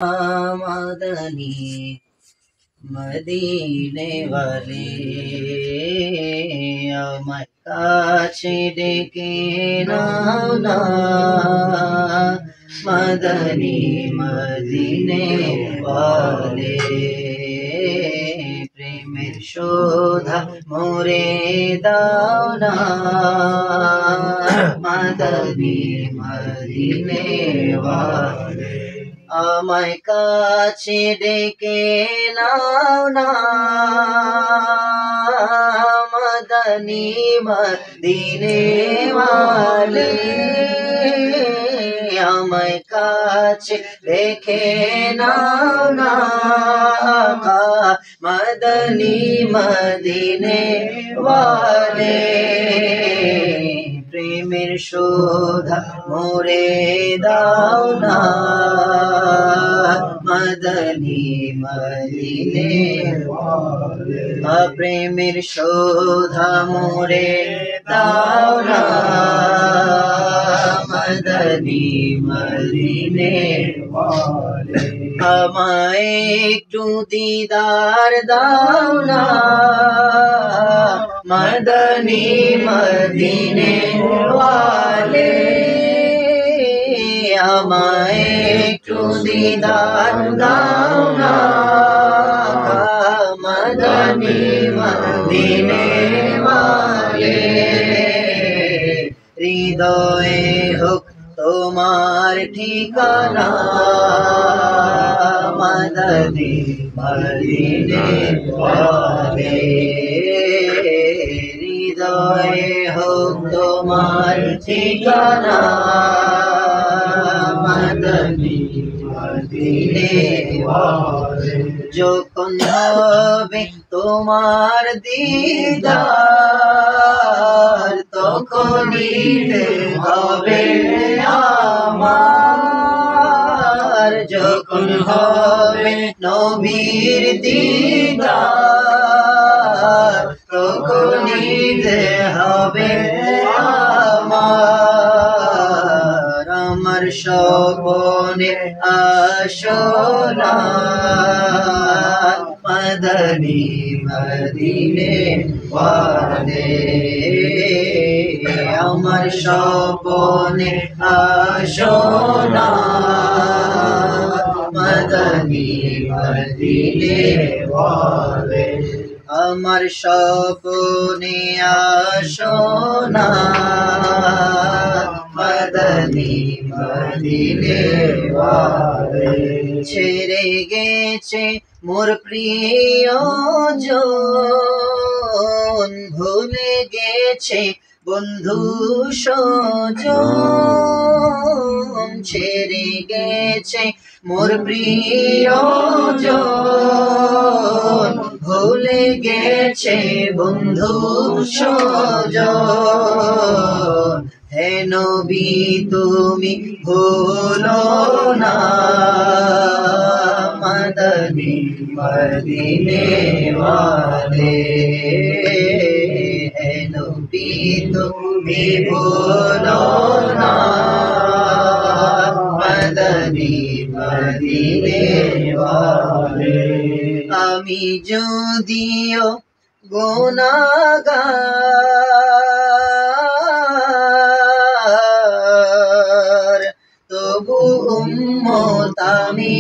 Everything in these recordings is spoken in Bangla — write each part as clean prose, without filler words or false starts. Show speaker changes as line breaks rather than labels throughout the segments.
मदनी मदीने वाले আমার কাছে ডেকে নাও না মদনী মদিনে वाले প্রেমের শোধা মোরে দাও না মদনী মদিনে वाले আমায় কাছে ডেকে নাও না মদনী মদিনে वाले আমায় কাছে ডেকে নাও না মদনী মদিনে वाले প্রেমের শোধা মোরে দাও না মদনী মদিনে वाले প্রেমের শোধা মোরে দাও না মদনী মদিনে वाले আমায় একটু দিদার দাও না মদনী মদিনে वाले আমায় একটু দিদার দাও না মদনী মদিনে वाले হৃদয়ে হোক তোমার ঠিকানা মদনী মদিনে वाले হৃদয়ে হোক তোমার ঠিকানা মদনী মদিনে वाले যখন হবে তোমার দিদার তখনই হবে আমার যখন হবে নবীর দিদার তখনই হবে আমার আমার স্বপনে আসনা মদনী মদিনে वाले আমার স্বপনে আসনা মদনী মদিনে वाले আমার স্বপনে আসনা মদনী মদিনে वाले ছেড়ে গেছে মোর প্রিয়জন ভুলে গেছে বন্ধু স্বজন ছেড়ে গেছে মোর প্রিয়জন ভুলে গেছে বন্ধু স্বজন হে নবী তুমি ভুলো না মদনী মদিনে वाले হে নবী তুমি ভুলো না মদনী মদিনে वाले আমি যদিও গুনাহগার তবু উম্মত আমি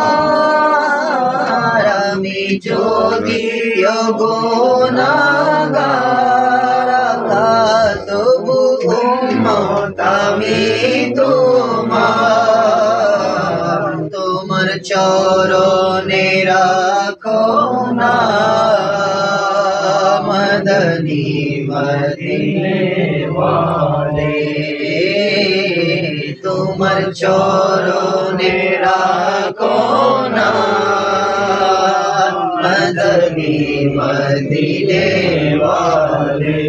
তোমার আমি যদিও গুনাহগার তবু উম্মত আমি তোমার তোমার চরণে রাখো না মদনী মদিনে वाले তোমার চরণে রাখো না মদনী মদিনে वाले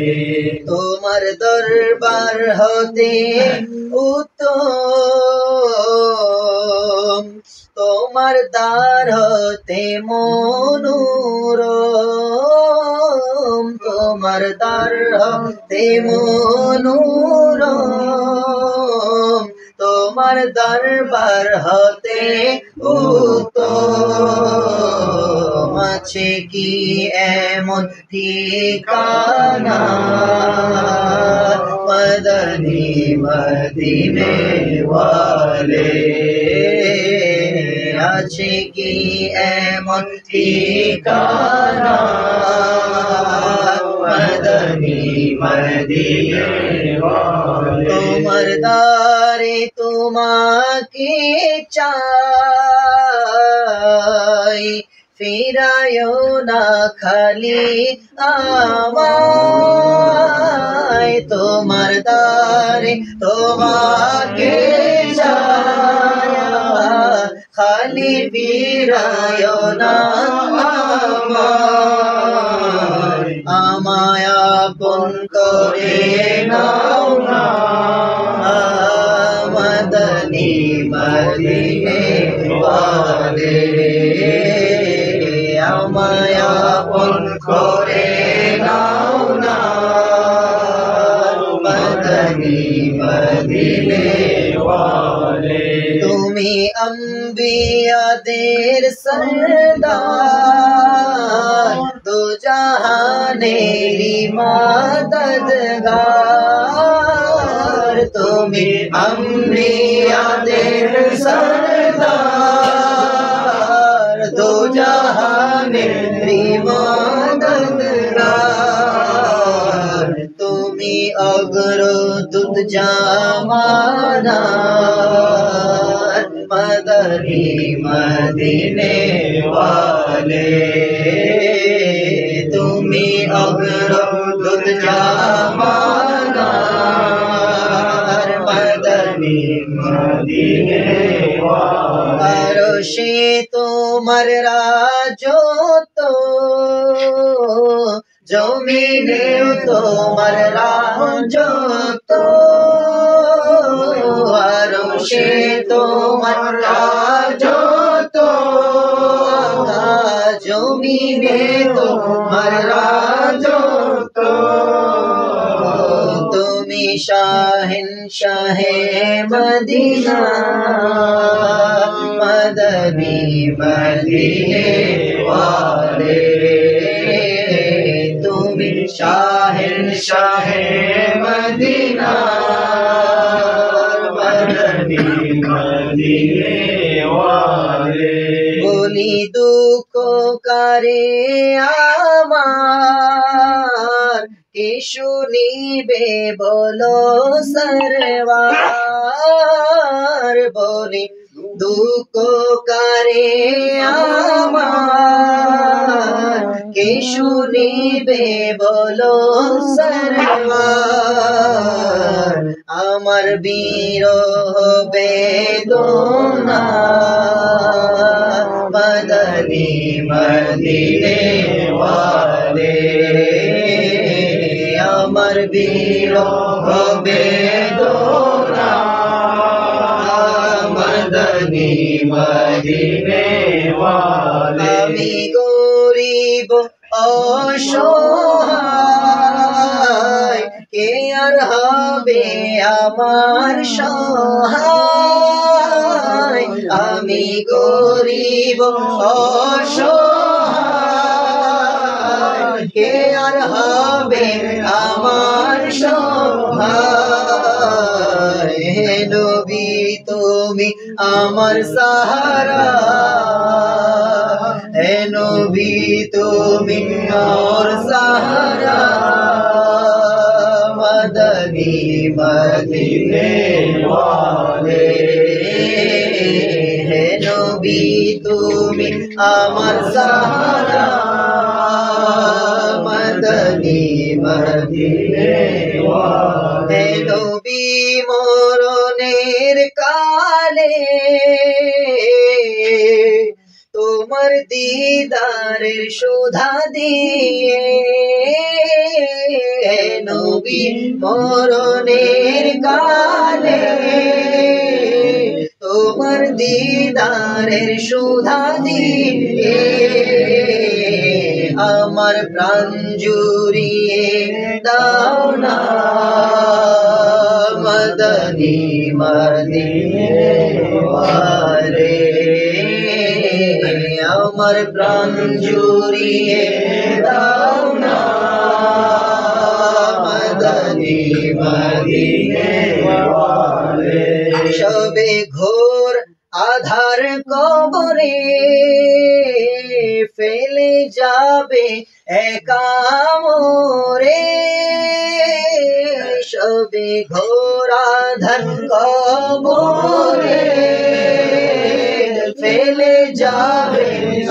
তোমার দরবার হতে উত্তম তোমার দ্বার হতে মনোরম তোমার দ্বার হতে মনোরম তোমার দরবার হতে উত্তম আছে কি এমন ঠিকানা মদনী মদিনে ওয়ালে আছে কি এমন ঠিকানা মদনী মদিনে ওয়ালে তোমার দারে তোমাকে চাই ফিরায়ো না খালি আমায় তোমার দারে তোমাকে চাই খালি ফিরায়ো না আমায় আপন করে নাও না মদনী মদিনে ওয়ালে আমায় আপন করে নাও না মদনী মদিনে ওয়ালে তুমি আম্বিয়াদের সরদার দো জাহানেরি মদদগার তুমি আম্বিয়াদের সরদার দো জাহানেরি মদদগার তুমি অগ্রদূত জামানার মদনী মদিনে ওয়ালে তুমি অগ্রদূত জামানার মদনী মদিনে ওয়ালে আরশে তোমার রাজত্ব জমিনেও তোমার রাজত্ব আরশে তোমার রাজত্ব জমিনে তোমার রাজত্ব তুমি শাহে মদিনা মদনী মদিনে ওয়ালে তুমি শাহে মদিনা মদনী মদিনে ওয়ালে বলি দুঃখ কারে আমার কে শুনিবে বলো সরওয়ার বলি দুঃখ কারে আমার কে শুনিবে বলো সরওয়ার আমার বিরহ বেদনা মদনী মদিনে ওয়ালে আমার বিরহ বেদনা মদনী মদিনে ওয়ালে আমি গরিব অসহায় কে আর হবে আমার সহায় আমি গরিব অসহায় কে আর হবে আমার সহায় হে নবী তুমি আমার সাহারা হে নবী তুমি আমার সাহারা মদনী মদিনে ওয়ালে হে নবী তুমি আমার সাহারা মদনী মদিনে ওয়ালে হে নবী মরণের কালে তোমার দিদারের সুধা দিয়ে নবী মরণের কালে তোমার দিদারের সুধা দিয়ে আমার প্রাণ জুড়িয়ে দাও না মদ मदनी मदीने वाले अमर प्राण जुड़िए दाओ ना मदनी मदीने वाले सबे घोर आधार कबरे फेले जाबे एका मोरे सबे घोर आधार कबरे फेले जाबे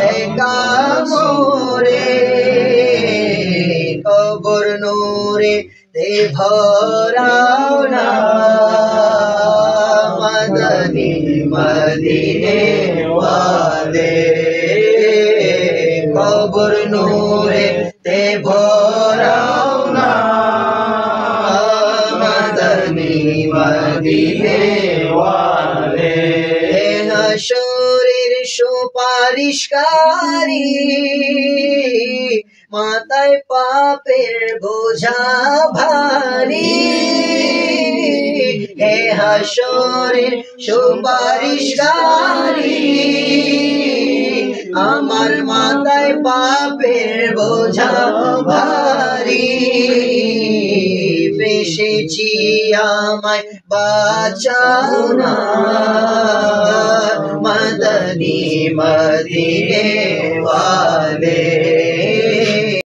एका मोरे कबर नूरे ते भराओ ना मदनी मदीने वाले कबर नूरे ते भराओ ना मदनी मदीने वाले हाशरेर सुपारिशकारी माताय पापेर बोझा भारी हे हाशरेर सुपारिशकारी आमार माताय पापेर बोझा भारी फेसेছি আমায় বাঁচাও না मदनी मदीने वाले